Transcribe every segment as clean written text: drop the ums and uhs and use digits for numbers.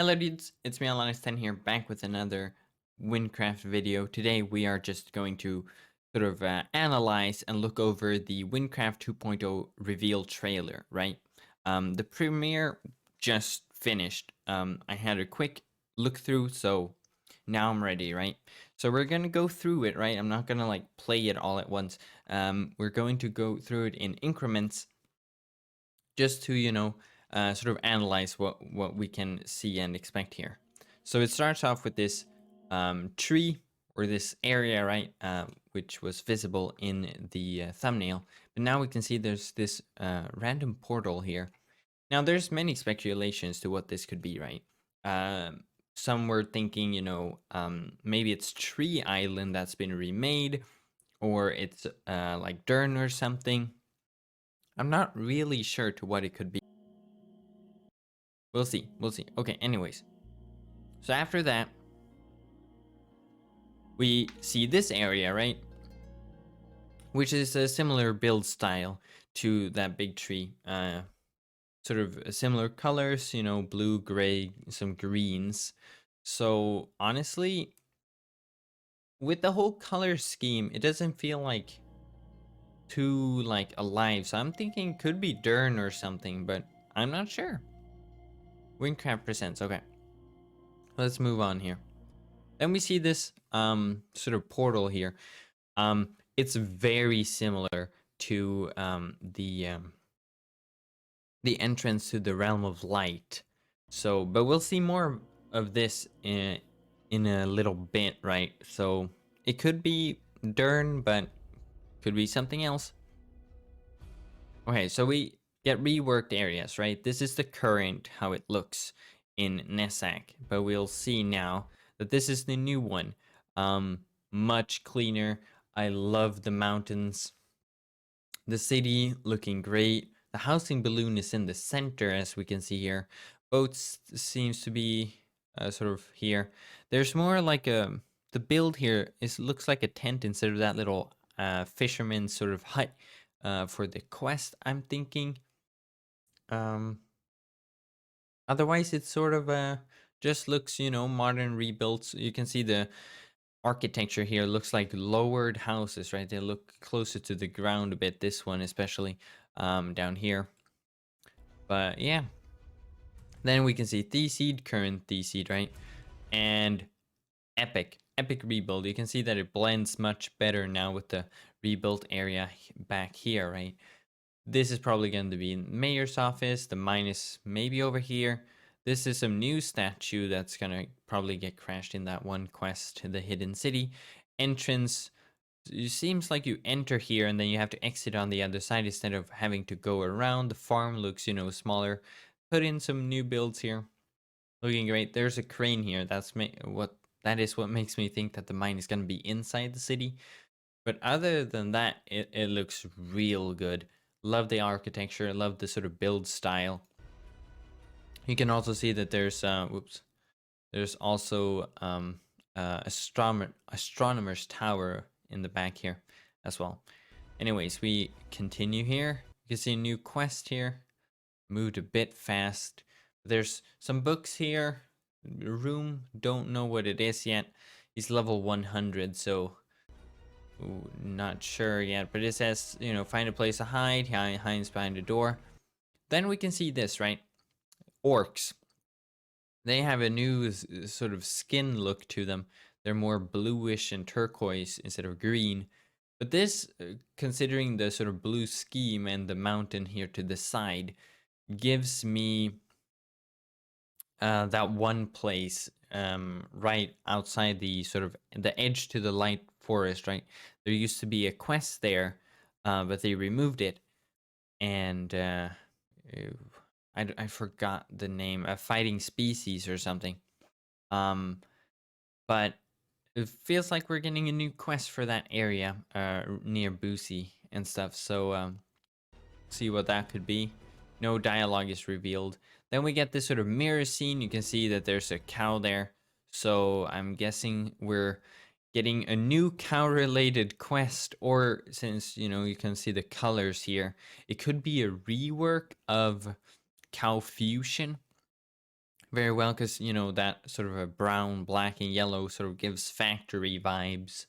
Hello dudes, it's me Alanis10 here, back with another WYNNCRAFT video. Today we are just going to sort of analyze and look over the WYNNCRAFT 2.0 reveal trailer, right? The premiere just finished. I had a quick look through, so now I'm ready, right? So we're gonna go through it, right? I'm not gonna like play it all at once. We're going to go through it in increments just to, sort of analyze what we can see and expect here. So it starts off with this tree or this area, right, which was visible in the thumbnail. But now we can see there's this random portal here. Now there's many speculations to what this could be, right? Some were thinking, maybe it's Tree Island that's been remade, or it's like Dern or something. I'm not really sure to what it could be. We'll see. We'll see. Okay, anyways. So after that, we see this area, right? Which is a similar build style to that big tree. Sort of similar colors, blue, gray, some greens. So honestly, with the whole color scheme, it doesn't feel like too like alive. So I'm thinking could be Dern or something, but I'm not sure. WYNNCRAFT presents. Okay. Let's move on here. Then we see this sort of portal here. It's very similar to the entrance to the realm of light. So, but we'll see more of this in a little bit, right? So it could be Dern, but could be something else. Okay, so we get reworked areas, right? This is the current how it looks in Nesak, but we'll see now that this is the new one. Much cleaner. I love the mountains. The city looking great. The housing balloon is in the center, as we can see here. Boats seems to be sort of here. There's more like the build here looks like a tent instead of that little fisherman sort of hut for the quest, I'm thinking. Otherwise, it's sort of just looks, modern rebuilds. You can see the architecture here looks like lowered houses, right? They look closer to the ground a bit, this one especially down here. But yeah. Then we can see Theseed, current Theseed, right? And Epic rebuild. You can see that it blends much better now with the rebuilt area back here, right? This is probably going to be in mayor's office. The mine is maybe over here. This is some new statue that's going to probably get crashed in that one quest, the hidden city. Entrance, it seems like you enter here and then you have to exit on the other side instead of having to go around. The farm looks, smaller. Put in some new builds here. Looking great. There's a crane here. That is what makes me think that the mine is going to be inside the city. But other than that, it looks real good. Love the architecture, love the sort of build style. You can also see that there's there's also astronomer's tower in the back here as well. Anyways, we continue here. You can see a new quest here. Moved a bit fast. There's some books here. Room, don't know what it is yet. He's level 100, so not sure yet, but it says, find a place to hide. He hides behind the door. Then we can see this, right? Orcs. They have a new sort of skin look to them. They're more bluish and turquoise instead of green. But this, considering the sort of blue scheme and the mountain here to the side, gives me that one place right outside the sort of the edge to the light forest, right? There used to be a quest there, but they removed it, and I forgot the name, a fighting species or something. But it feels like we're getting a new quest for that area near Boosie and stuff. So see what that could be. No dialogue is revealed. Then we get this sort of mirror scene. You can see that there's a cow there. So I'm guessing we're getting a new cow-related quest, or since, you can see the colors here, it could be a rework of Cow Fusion. very well, because you know that sort of a brown, black, and yellow sort of gives factory vibes.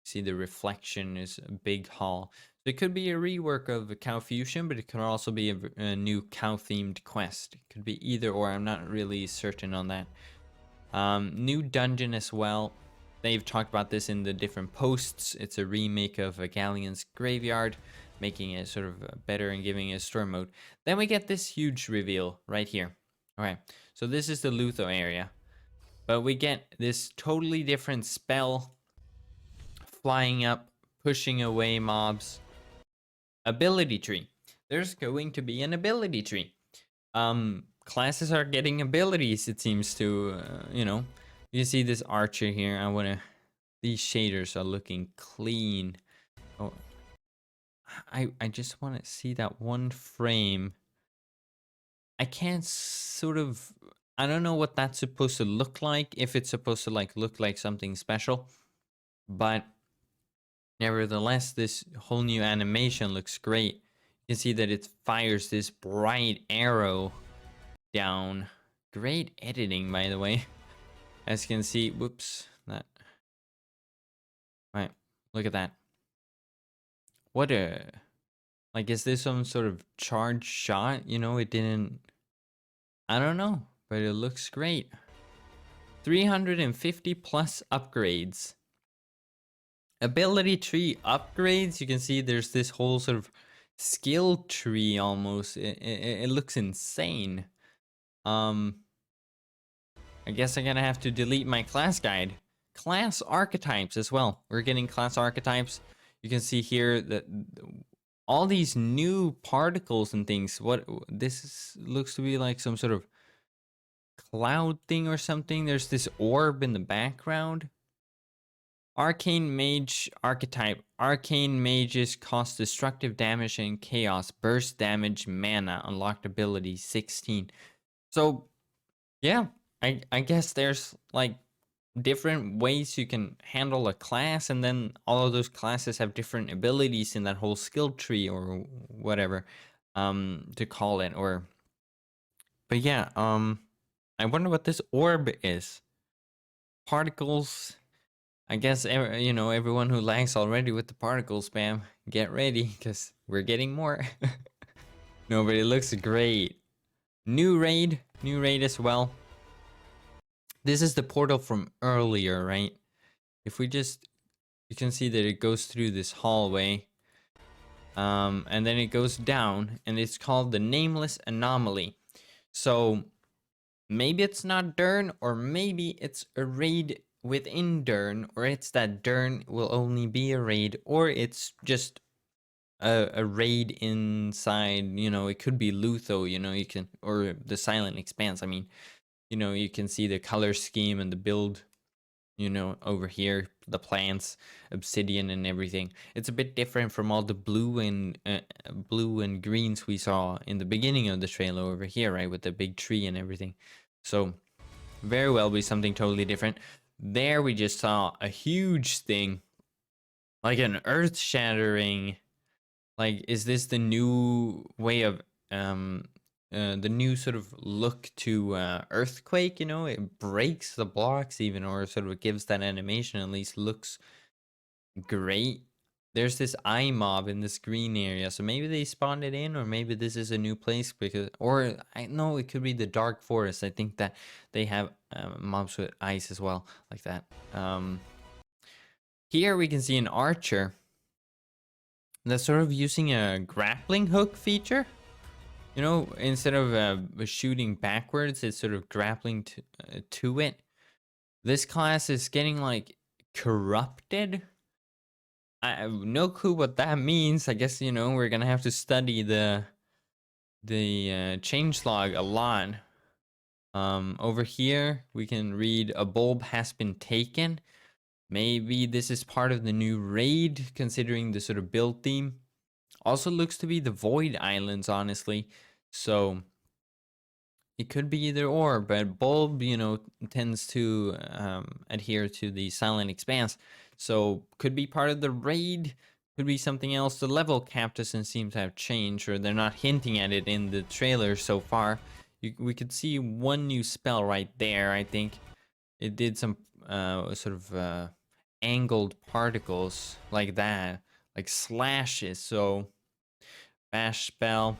See, the reflection is a big hall. So it could be a rework of a Cow Fusion, but it could also be a new cow-themed quest. It could be either or. I'm not really certain on that. New dungeon as well. They've talked about this in the different posts. It's a remake of a Galleon's Graveyard, making it sort of better and giving it a story mode. Then we get this huge reveal right here. All right, so this is the Lutho area, but we get this totally different spell. Flying up, pushing away mobs. Ability tree. There's going to be an ability tree. Classes are getting abilities, it seems to, you know. You see this archer here. These shaders are looking clean. Oh, I just want to see that one frame. I can't sort of, I don't know what that's supposed to look like, if it's supposed to like look like something special, but nevertheless, this whole new animation looks great. You can see that it fires this bright arrow down. Great editing, by the way. As you can see, whoops, that. Right, look at that. What a, like, is this some sort of charged shot? You know, it didn't, I don't know, but it looks great. 350 plus upgrades. Ability tree upgrades. You can see there's this whole sort of skill tree almost. It looks insane. I guess I'm gonna have to delete my class guide. Class archetypes as well. We're getting class archetypes. You can see here that all these new particles and things. What this looks to be like some sort of cloud thing or something. There's this orb in the background. Arcane Mage archetype. Arcane Mages cost destructive damage and chaos. Burst damage, mana. Unlocked ability 16. So, yeah. I guess there's like different ways you can handle a class, and then all of those classes have different abilities in that whole skill tree or whatever to call it. Or, but yeah, I wonder what this orb is. Particles. I guess, you know, everyone who lags already with the particle spam, get ready, because we're getting more. No, but it looks great. New raid as well. This is the portal from earlier, right? If we just, you can see that it goes through this hallway. And then it goes down, and it's called the Nameless Anomaly. So, maybe it's not Dern, or maybe it's a raid within Dern, or it's that Dern will only be a raid, or it's just a raid inside, you know, it could be Lutho, you know, you can, or the Silent Expanse. I mean, you know, you can see the color scheme and the build, you know, over here, the plants, obsidian and everything. It's a bit different from all the blue and greens we saw in the beginning of the trailer over here, right, with the big tree and everything. So very well be something totally different. There we just saw a huge thing, like an earth-shattering, like, is this the new way of the new sort of look to earthquake? You know, it breaks the blocks even, or sort of gives that animation, at least looks great. There's this eye mob in this green area, so maybe they spawned it in, or maybe this is a new place, because, or I know it could be the dark forest. I think that they have mobs with eyes as well, like that. Here we can see an archer that's sort of using a grappling hook feature. You know, instead of shooting backwards, it's sort of grappling to it. This class is getting like corrupted. I have no clue what that means. I guess, you know, we're gonna have to study the changelog a lot. Over here we can read a bulb has been taken. Maybe this is part of the new raid, considering the sort of build theme. Also looks to be the Void Islands, honestly. So it could be either or, but bulb, you know, tends to adhere to the Silent Expanse. So could be part of the raid, could be something else. The level cap doesn't seem to have changed, or they're not hinting at it in the trailer so far. we could see one new spell right there. I think it did some sort of angled particles like that, like slashes. So bash spell.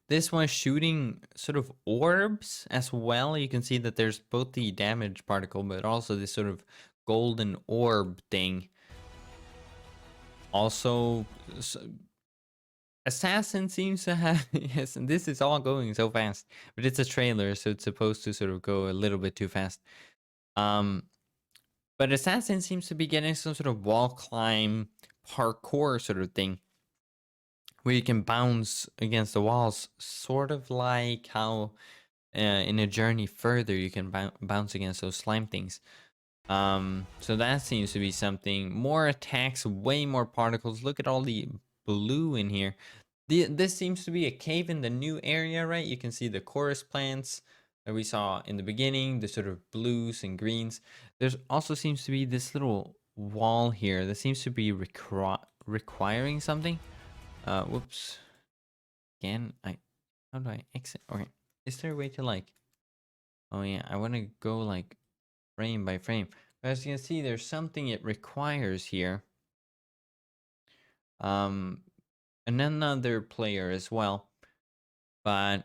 This one's shooting sort of orbs as well. You can see that there's both the damage particle, but also this sort of golden orb thing. Also, Assassin seems to have, yes, and this is all going so fast, but it's a trailer, so it's supposed to sort of go a little bit too fast. But Assassin seems to be getting some sort of wall climb parkour sort of thing, where you can bounce against the walls, sort of like how in a journey further you can bounce against those slime things. So that seems to be something. More attacks, way more particles. Look at all the blue in here. This seems to be a cave in the new area, right? You can see the chorus plants that we saw in the beginning, the sort of blues and greens. There's also seems to be this little wall here that seems to be requiring something. Whoops. Again, how do I exit? Okay. Is there a way to like, oh yeah, I want to go like frame by frame. But as you can see, there's something it requires here. And another player as well. But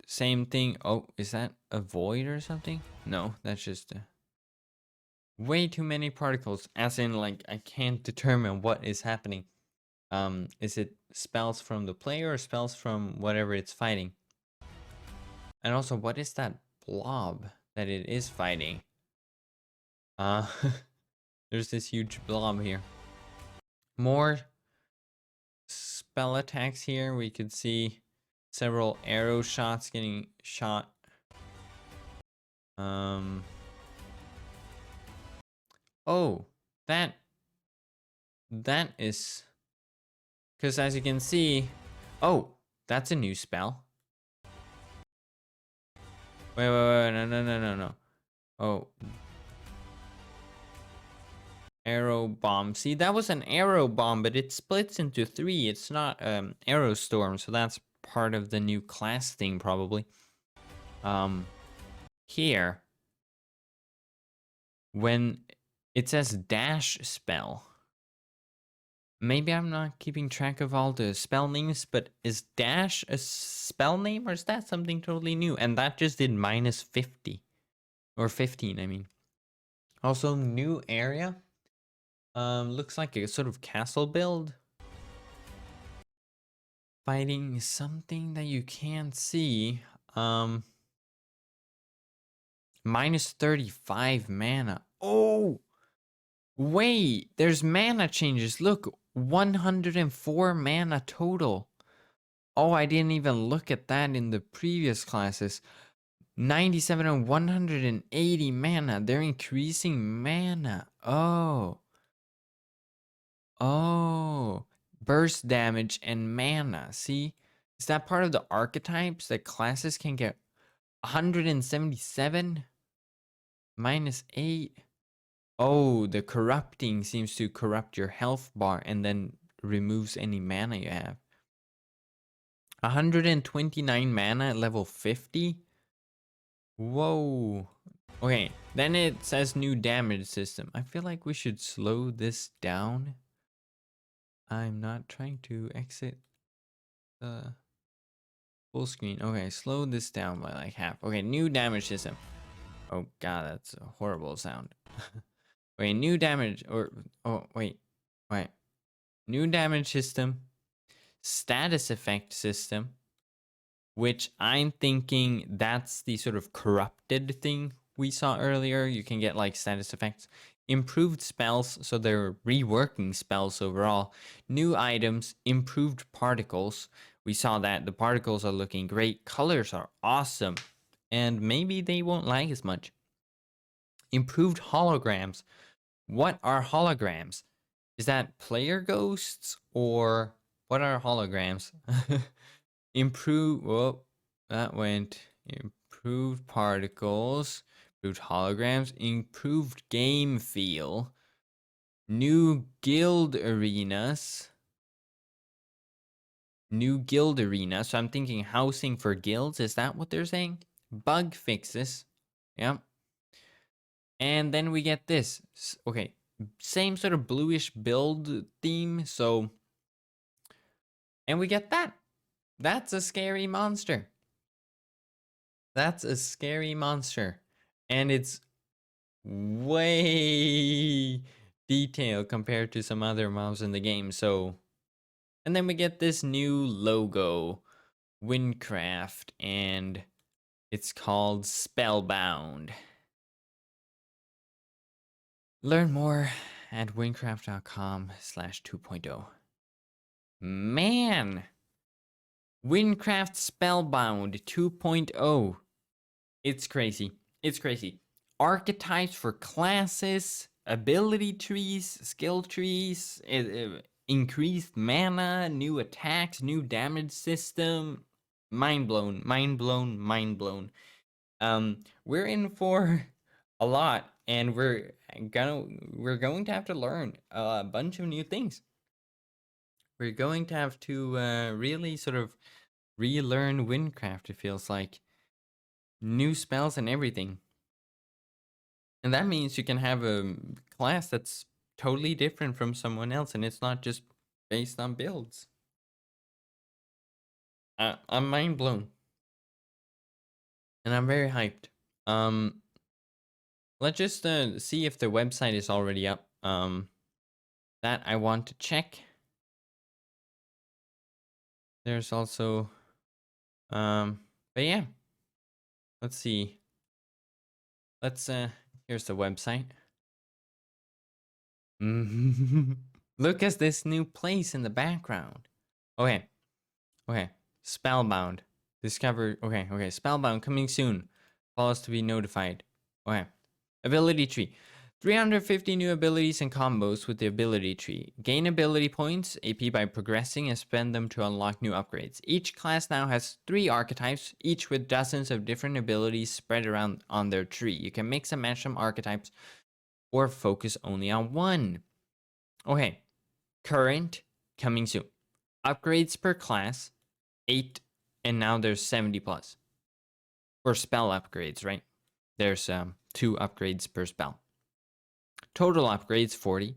same thing. Oh, is that a void or something? No, that's just way too many particles. As in, like, I can't determine what is happening. Is it spells from the player or spells from whatever it's fighting? And also, what is that blob that it is fighting? There's this huge blob here. More spell attacks here. We could see several arrow shots getting shot. Oh, that is, because as you can see, oh, that's a new spell. Wait, no. Oh, arrow bomb. See, that was an arrow bomb, but it splits into 3. It's not arrow storm, so that's part of the new class thing probably. Here, when it says dash spell, maybe I'm not keeping track of all the spell names, but is dash a spell name or is that something totally new? And that just did minus 50 or 15, I mean. Also, new area. Looks like a sort of castle build. Fighting something that you can't see. Minus 35 mana. Oh, wait, there's mana changes. Look, 104 mana total. Oh, I didn't even look at that in the previous classes. 97 and 180 mana. They're increasing mana. Oh. Oh. Burst damage and mana. See? Is that part of the archetypes that classes can get 177 minus 8? Oh, the corrupting seems to corrupt your health bar and then removes any mana you have. 129 mana at level 50? Whoa. Okay, then it says new damage system. I feel like we should slow this down. I'm not trying to exit the full screen. Okay, slow this down by like half. Okay, new damage system. Oh god, that's a horrible sound. Wait, new damage or oh wait. New damage system. Status effect system. Which I'm thinking that's the sort of corrupted thing we saw earlier. You can get like status effects. Improved spells, so they're reworking spells overall. New items, improved particles. We saw that the particles are looking great. Colors are awesome. And maybe they won't lag as much. Improved holograms. What are holograms? Is that player ghosts or what are holograms? Improve, that went. Improved particles, improved holograms, improved game feel, new guild arenas, New guild arena. So I'm thinking housing for guilds. Is that what they're saying? Bug fixes. Yeah. And then we get this. Okay. Same sort of bluish build theme. So, and we get that. That's a scary monster. That's a scary monster. And it's way detailed compared to some other mobs in the game. So, and then we get this new logo, WYNNCRAFT, and it's called Spellbound. Learn more at wynnCraft.com/2.0. Man! WYNNCRAFT Spellbound 2.0. It's crazy. It's crazy. Archetypes for classes, ability trees, skill trees, increased mana, new attacks, new damage system. Mind blown, mind blown, mind blown. We're in for a lot, and we're going to have to learn a bunch of new things. We're going to have to really sort of relearn WYNNCRAFT, it feels like. New spells and everything. And that means you can have a class that's totally different from someone else, and it's not just based on builds. I'm mind blown. And I'm very hyped. Let's just see if the website is already up. That I want to check. There's also but yeah. Let's see. Let's here's the website. Look at this new place in the background. Okay. Okay. Spellbound. Discover. Okay. Spellbound coming soon. Follow us to be notified. Okay. Ability tree. 350 new abilities and combos with the ability tree. Gain ability points, AP by progressing, and spend them to unlock new upgrades. Each class now has 3 archetypes, each with dozens of different abilities spread around on their tree. You can mix and match some archetypes or focus only on one. Okay. Current, coming soon. Upgrades per class, 8, and now there's 70 plus. For spell upgrades, right? There's 2 upgrades per spell. Total upgrades 40.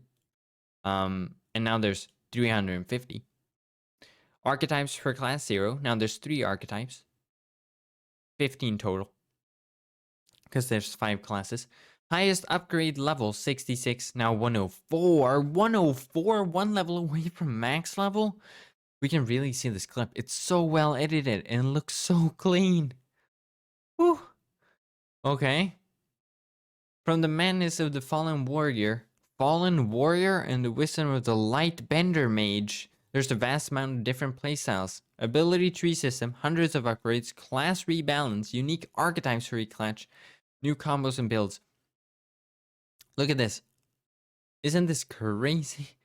And now there's 350. Archetypes per class 0. Now there's 3 archetypes. 15 total. Because there's 5 classes. Highest upgrade level 66. Now 104. 104, 1 level away from max level. We can really see this clip. It's so well edited and looks so clean. Whew. Okay. From the madness of the fallen warrior and the wisdom of the light bender mage, there's a vast amount of different playstyles. Ability tree system, hundreds of upgrades, class rebalance, unique archetypes for each class, new combos and builds. Look at this. Isn't this crazy?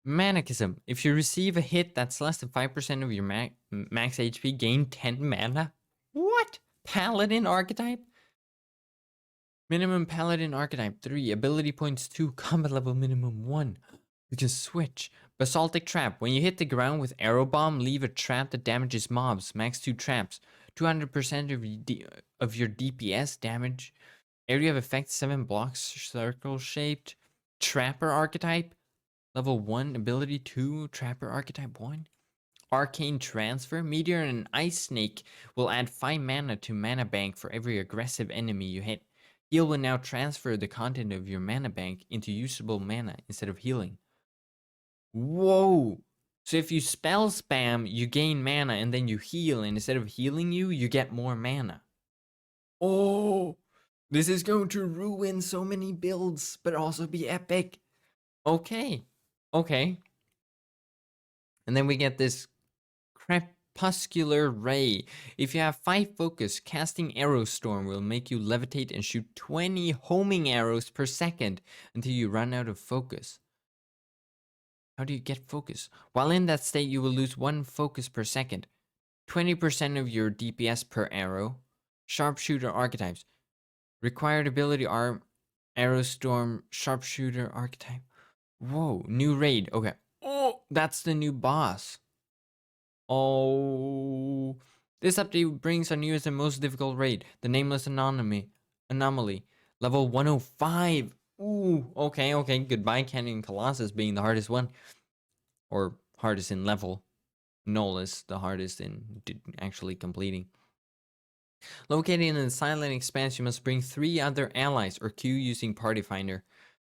Manicism. If you receive a hit that's less than 5% of your max HP, gain 10 mana. What? Paladin archetype? Minimum Paladin archetype 3, ability points 2, combat level minimum 1. You can switch. Basaltic Trap. When you hit the ground with Arrow Bomb, leave a trap that damages mobs. Max 2 traps. 200% of your DPS damage. Area of effect 7 blocks, circle shaped. Trapper archetype. Level 1, ability 2, Trapper archetype 1. Arcane Transfer. Meteor and an Ice Snake will add 5 mana to mana bank for every aggressive enemy you hit. Heal will now transfer the content of your mana bank into usable mana instead of healing. Whoa! So if you spell spam, you gain mana and then you heal, and instead of healing you get more mana. Oh! This is going to ruin so many builds, but also be epic. Okay. Okay. And then we get this Crepuscular Ray. If you have 5 focus, casting Arrow Storm will make you levitate and shoot 20 homing arrows per second until you run out of focus. How do you get focus? While in that state, you will lose 1 focus per second. 20% of your DPS per arrow. Sharpshooter archetypes. Required ability Arrow Storm, Sharpshooter archetype. Whoa, new raid. Okay. Oh, that's the new boss. Oh, this update brings our newest and most difficult raid, the Nameless Anomaly, level 105. Ooh, okay. Goodbye, Canyon Colossus being the hardest one, or hardest in level. Null is the hardest in actually completing. Located in the silent expanse, you must bring 3 other allies or queue using Party Finder.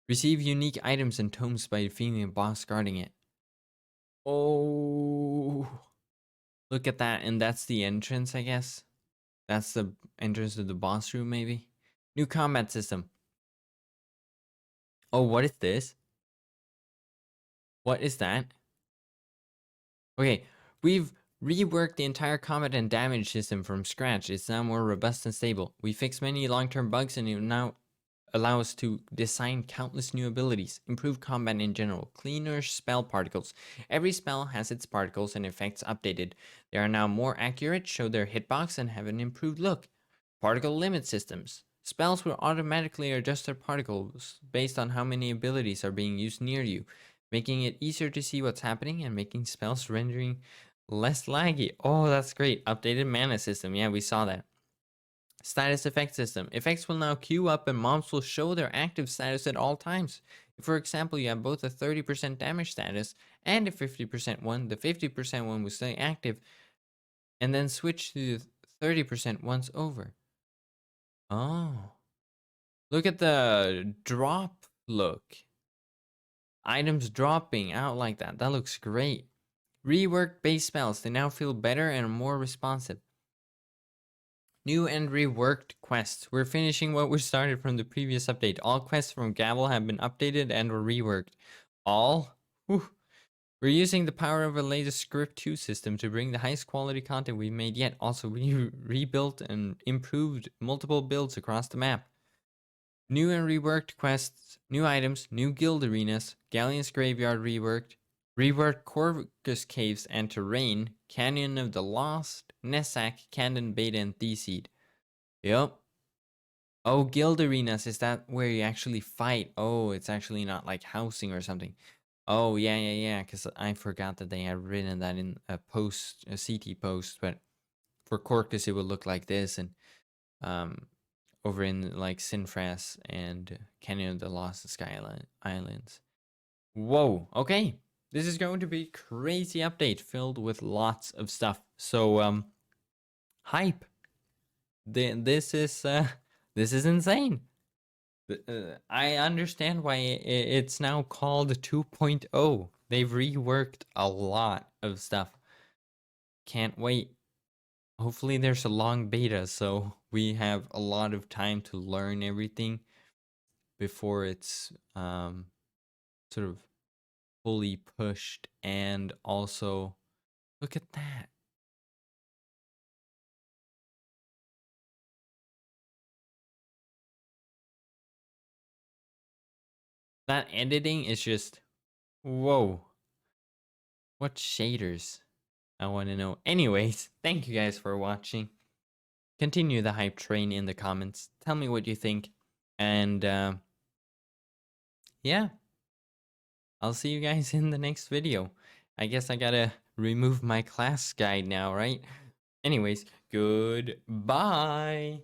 Receive unique items and tomes by defeating a boss guarding it. Oh, look at that, and that's the entrance, I guess. That's the entrance to the boss room, maybe. New combat system. Oh, what is this? What is that? Okay, we've reworked the entire combat and damage system from scratch. It's now more robust and stable. We fixed many long-term bugs and it now allow us to design countless new abilities, improve combat in general, cleaner spell particles. Every spell has its particles and effects updated. They are now more accurate, show their hitbox, and have an improved look. Particle limit systems. Spells will automatically adjust their particles based on how many abilities are being used near you, making it easier to see what's happening and making spells rendering less laggy. Oh, that's great. Updated mana system. Yeah, we saw that. Status effect system. Effects will now queue up and mobs will show their active status at all times. If, for example, you have both a 30% damage status and a 50% one, the 50% one will stay active and then switch to the 30% once over. Oh. Look at the drop look. Items dropping out like that. That looks great. Reworked base spells. They now feel better and more responsive. New and reworked quests. We're finishing what we started from the previous update. All quests from Gavel have been updated and or reworked. All? Whew. We're using the power of a latest script 2 system to bring the highest quality content we've made yet. Also, we rebuilt and improved multiple builds across the map. New and reworked quests, new items, new guild arenas, Galleon's Graveyard reworked, reworked Corvus Caves and Terrain, Canyon of the Lost, Nessac, Candon, Beta, and Theseed. Yup. Oh, guild arenas, is that where you actually fight? Oh, it's actually not like housing or something. Oh, yeah, because I forgot that they had written that in a post, a CT post, but for Corcus it would look like this, and over in like Sinfras and Canyon of the Lost Sky Islands. Whoa, okay. This is going to be a crazy update filled with lots of stuff. So hype. This is insane. I understand why it's now called 2.0. They've reworked a lot of stuff. Can't wait. Hopefully there's a long beta so we have a lot of time to learn everything before it's sort of fully pushed. And also, look at that. That editing is just, whoa. What shaders? I want to know. Anyways, thank you guys for watching. Continue the hype train in the comments. Tell me what you think. And yeah, I'll see you guys in the next video. I guess I gotta remove my class guide now, right? Anyways, goodbye.